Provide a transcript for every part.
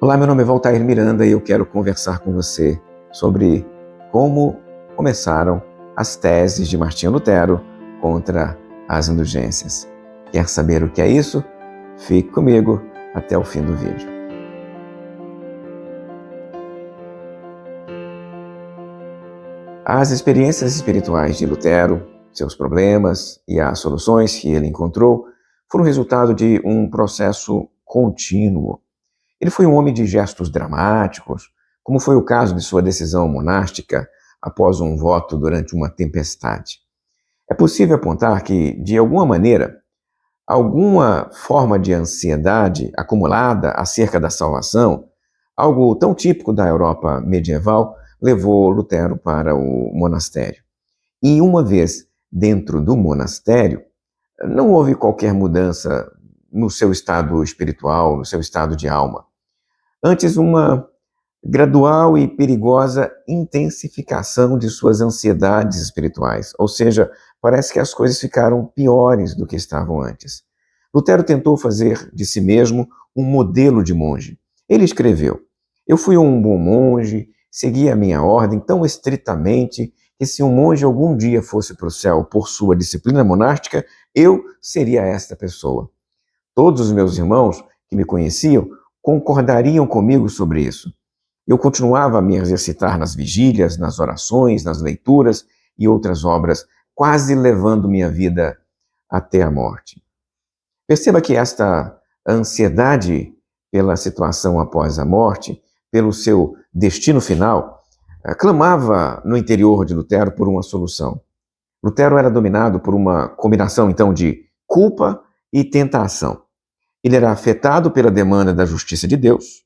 Olá, meu nome é Valtair Miranda e eu quero conversar com você sobre como começaram as teses de Martinho Lutero contra as indulgências. Quer saber o que é isso? Fique comigo até o fim do vídeo. As experiências espirituais de Lutero, seus problemas e as soluções que ele encontrou foram resultado de um processo contínuo. Ele foi um homem de gestos dramáticos, como foi o caso de sua decisão monástica após um voto durante uma tempestade. É possível apontar que, de alguma maneira, alguma forma de ansiedade acumulada acerca da salvação, algo tão típico da Europa medieval, levou Lutero para o monastério. E uma vez dentro do monastério, não houve qualquer mudança no seu estado espiritual, no seu estado de alma. Antes, uma gradual e perigosa intensificação de suas ansiedades espirituais. Ou seja, parece que as coisas ficaram piores do que estavam antes. Lutero tentou fazer de si mesmo um modelo de monge. Ele escreveu: "Eu fui um bom monge, segui a minha ordem tão estritamente que se um monge algum dia fosse para o céu por sua disciplina monástica, eu seria esta pessoa. Todos os meus irmãos que me conheciam concordariam comigo sobre isso. Eu continuava a me exercitar nas vigílias, nas orações, nas leituras e outras obras, quase levando minha vida até a morte." Perceba que esta ansiedade pela situação após a morte, pelo seu destino final, clamava no interior de Lutero por uma solução. Lutero era dominado por uma combinação, então, de culpa e tentação. Ele era afetado pela demanda da justiça de Deus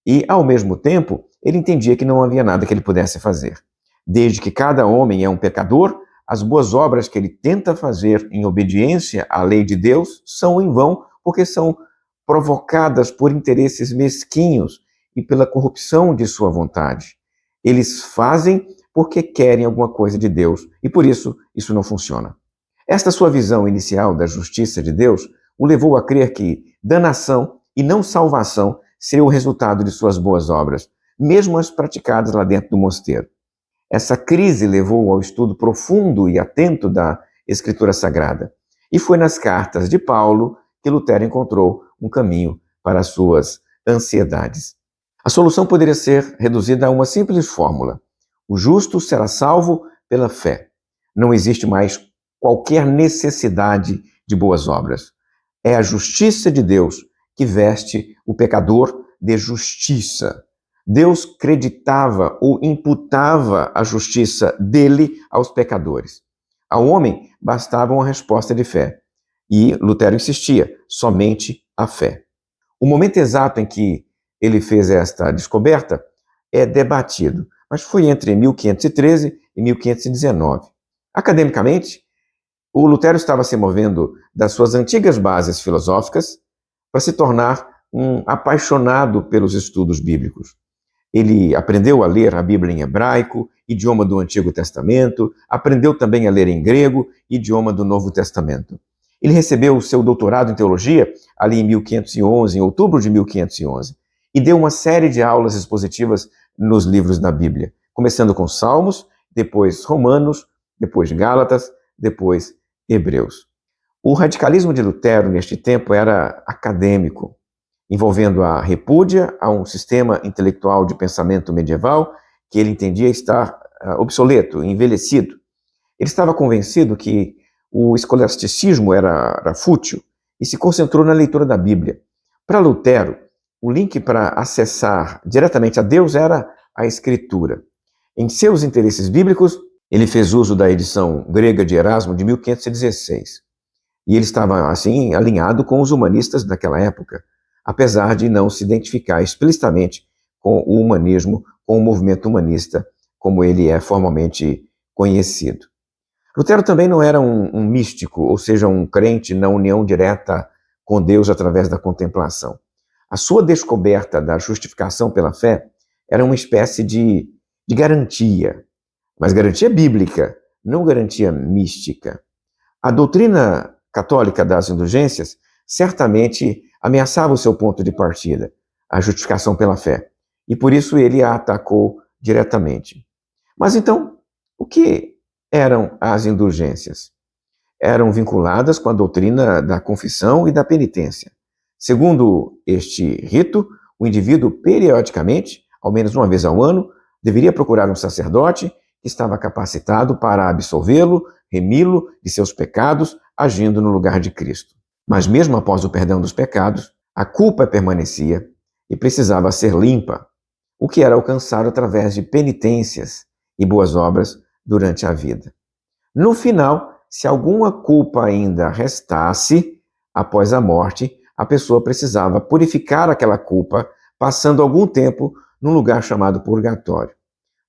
e, ao mesmo tempo, ele entendia que não havia nada que ele pudesse fazer. Desde que cada homem é um pecador, as boas obras que ele tenta fazer em obediência à lei de Deus são em vão, porque são provocadas por interesses mesquinhos e pela corrupção de sua vontade. Eles fazem porque querem alguma coisa de Deus e, por isso não funciona. Esta sua visão inicial da justiça de Deus o levou a crer que danação e não salvação seria o resultado de suas boas obras, mesmo as praticadas lá dentro do mosteiro. Essa crise levou ao estudo profundo e atento da Escritura Sagrada. E foi nas cartas de Paulo que Lutero encontrou um caminho para as suas ansiedades. A solução poderia ser reduzida a uma simples fórmula: o justo será salvo pela fé. Não existe mais qualquer necessidade de boas obras. É a justiça de Deus que veste o pecador de justiça. Deus creditava ou imputava a justiça dele aos pecadores. Ao homem bastava uma resposta de fé. E Lutero insistia, somente a fé. O momento exato em que ele fez esta descoberta é debatido, mas foi entre 1513 e 1519. Academicamente, o Lutero estava se movendo das suas antigas bases filosóficas para se tornar um apaixonado pelos estudos bíblicos. Ele aprendeu a ler a Bíblia em hebraico, idioma do Antigo Testamento, aprendeu também a ler em grego, idioma do Novo Testamento. Ele recebeu o seu doutorado em teologia ali em 1511, em outubro de 1511, e deu uma série de aulas expositivas nos livros da Bíblia, começando com Salmos, depois Romanos, depois Gálatas, depois Hebreus. O radicalismo de Lutero neste tempo era acadêmico, envolvendo a repúdia a um sistema intelectual de pensamento medieval que ele entendia estar obsoleto, envelhecido. Ele estava convencido que o escolasticismo era fútil e se concentrou na leitura da Bíblia. Para Lutero, o link para acessar diretamente a Deus era a Escritura. Em seus interesses bíblicos, ele fez uso da edição grega de Erasmo de 1516. E ele estava, assim, alinhado com os humanistas daquela época, apesar de não se identificar explicitamente com o humanismo, com o movimento humanista, como ele é formalmente conhecido. Lutero também não era um místico, ou seja, um crente na união direta com Deus através da contemplação. A sua descoberta da justificação pela fé era uma espécie de garantia, mas garantia bíblica, não garantia mística. A doutrina católica das indulgências certamente ameaçava o seu ponto de partida. a justificação pela fé. E por isso ele a atacou diretamente. Mas então, o que eram as indulgências? Eram vinculadas com a doutrina da confissão e da penitência. Segundo este rito, o indivíduo periodicamente, ao menos uma vez ao ano, deveria procurar um sacerdote que estava capacitado para absolvê-lo, remi-lo de seus pecados, agindo no lugar de Cristo. Mas mesmo após o perdão dos pecados, a culpa permanecia e precisava ser limpa, o que era alcançado através de penitências e boas obras durante a vida. No final, se alguma culpa ainda restasse após a morte, a pessoa precisava purificar aquela culpa, passando algum tempo num lugar chamado purgatório.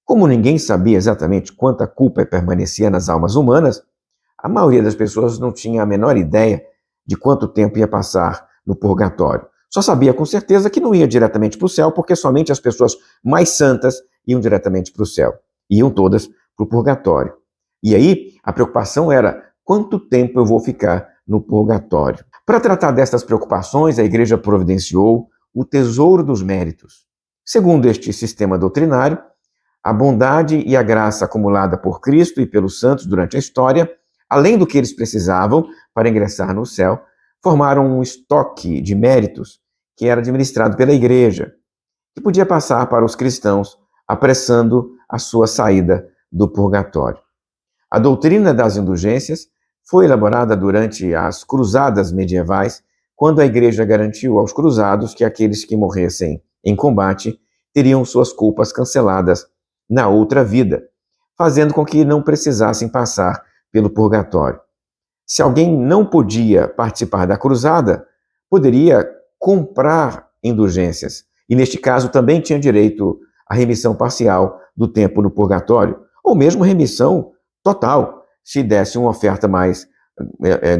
Como ninguém sabia exatamente quanta culpa permanecia nas almas humanas, a maioria das pessoas não tinha a menor ideia de quanto tempo ia passar no purgatório. Só sabia com certeza que não ia diretamente para o céu, porque somente as pessoas mais santas iam diretamente para o céu. Iam todas para o purgatório. E aí, a preocupação era quanto tempo eu vou ficar no purgatório. Para tratar destas preocupações, a igreja providenciou o tesouro dos méritos. Segundo este sistema doutrinário, a bondade e a graça acumulada por Cristo e pelos santos durante a história, além do que eles precisavam para ingressar no céu, formaram um estoque de méritos que era administrado pela igreja, que podia passar para os cristãos, apressando a sua saída do purgatório. A doutrina das indulgências foi elaborada durante as cruzadas medievais, quando a igreja garantiu aos cruzados que aqueles que morressem em combate teriam suas culpas canceladas na outra vida, fazendo com que não precisassem passar pelo purgatório. Se alguém não podia participar da cruzada, poderia comprar indulgências, e neste caso também tinha direito à remissão parcial do tempo no purgatório, ou mesmo remissão total, se desse uma oferta mais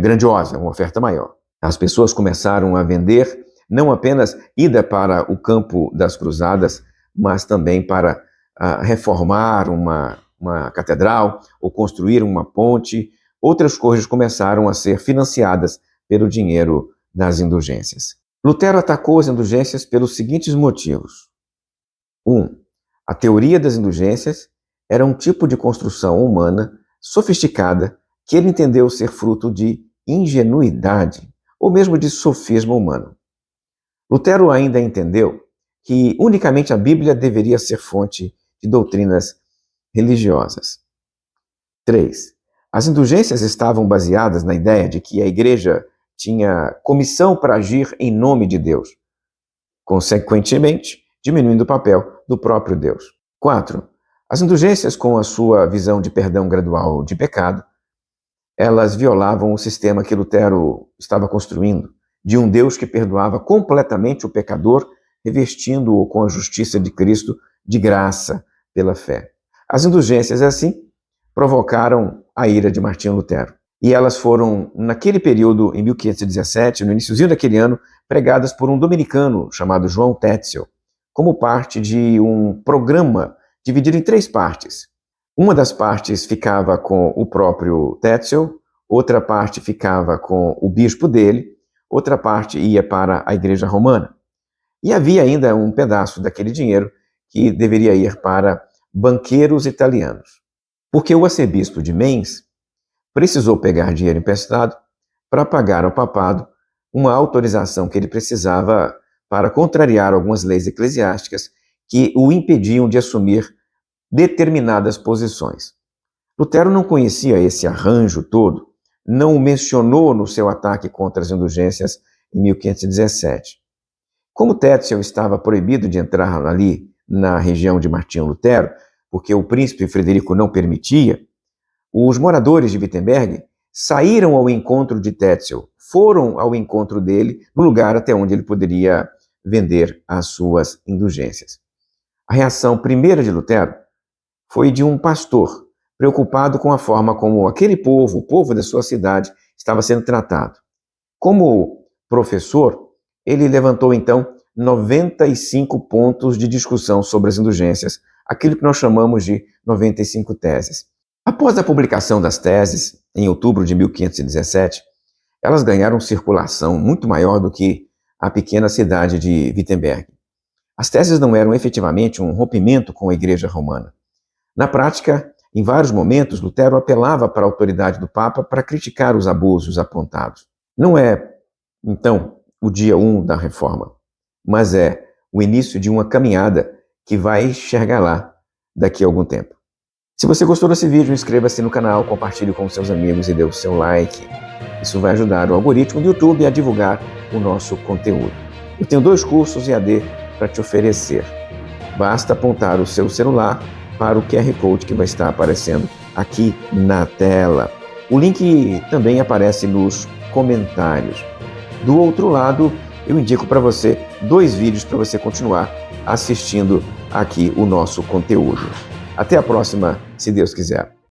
grandiosa, uma oferta maior. As pessoas começaram a vender não apenas ida para o campo das cruzadas, mas também para reformar uma catedral ou construir uma ponte. Outras coisas começaram a ser financiadas pelo dinheiro das indulgências. Lutero atacou as indulgências pelos seguintes motivos. 1. A teoria das indulgências era um tipo de construção humana sofisticada que ele entendeu ser fruto de ingenuidade ou mesmo de sofisma humano. Lutero ainda entendeu que unicamente a Bíblia deveria ser fonte de doutrinas religiosas. 3. As indulgências estavam baseadas na ideia de que a igreja tinha comissão para agir em nome de Deus, consequentemente, diminuindo o papel do próprio Deus. 4. As indulgências, com a sua visão de perdão gradual de pecado, elas violavam o sistema que Lutero estava construindo, de um Deus que perdoava completamente o pecador, revestindo-o com a justiça de Cristo de graça pela fé. As indulgências, assim, provocaram a ira de Martinho Lutero. E elas foram, naquele período, em 1517, no iniciozinho daquele ano, pregadas por um dominicano chamado João Tetzel, como parte de um programa dividido em 3 partes. Uma das partes ficava com o próprio Tetzel, outra parte ficava com o bispo dele, outra parte ia para a Igreja Romana. E havia ainda um pedaço daquele dinheiro que deveria ir para banqueiros italianos. Porque o arcebispo de Mainz precisou pegar dinheiro emprestado para pagar ao papado uma autorização que ele precisava para contrariar algumas leis eclesiásticas que o impediam de assumir determinadas posições. Lutero não conhecia esse arranjo todo, não o mencionou no seu ataque contra as indulgências em 1517. Como Tetzel estava proibido de entrar ali na região de Martinho Lutero, porque o príncipe Frederico não permitia, os moradores de Wittenberg saíram ao encontro de Tetzel, foram ao encontro dele, no lugar até onde ele poderia vender as suas indulgências. A reação primeira de Lutero foi de um pastor, preocupado com a forma como aquele povo, o povo da sua cidade, estava sendo tratado. Como professor, ele levantou então 95 pontos de discussão sobre as indulgências, aquilo que nós chamamos de 95 teses. Após a publicação das teses, em outubro de 1517, elas ganharam circulação muito maior do que a pequena cidade de Wittenberg. As teses não eram efetivamente um rompimento com a Igreja Romana. Na prática, em vários momentos, Lutero apelava para a autoridade do Papa para criticar os abusos apontados. Não é, então, o dia 1 da reforma, mas é o início de uma caminhada que vai chegar lá daqui a algum tempo. Se você gostou desse vídeo, inscreva-se no canal, compartilhe com seus amigos e dê o seu like. Isso vai ajudar o algoritmo do YouTube a divulgar o nosso conteúdo. Eu tenho 2 cursos EAD para te oferecer. Basta apontar o seu celular para o QR Code que vai estar aparecendo aqui na tela. O link também aparece nos comentários. Do outro lado, eu indico para você 2 vídeos para você continuar assistindo aqui o nosso conteúdo. Até a próxima, se Deus quiser.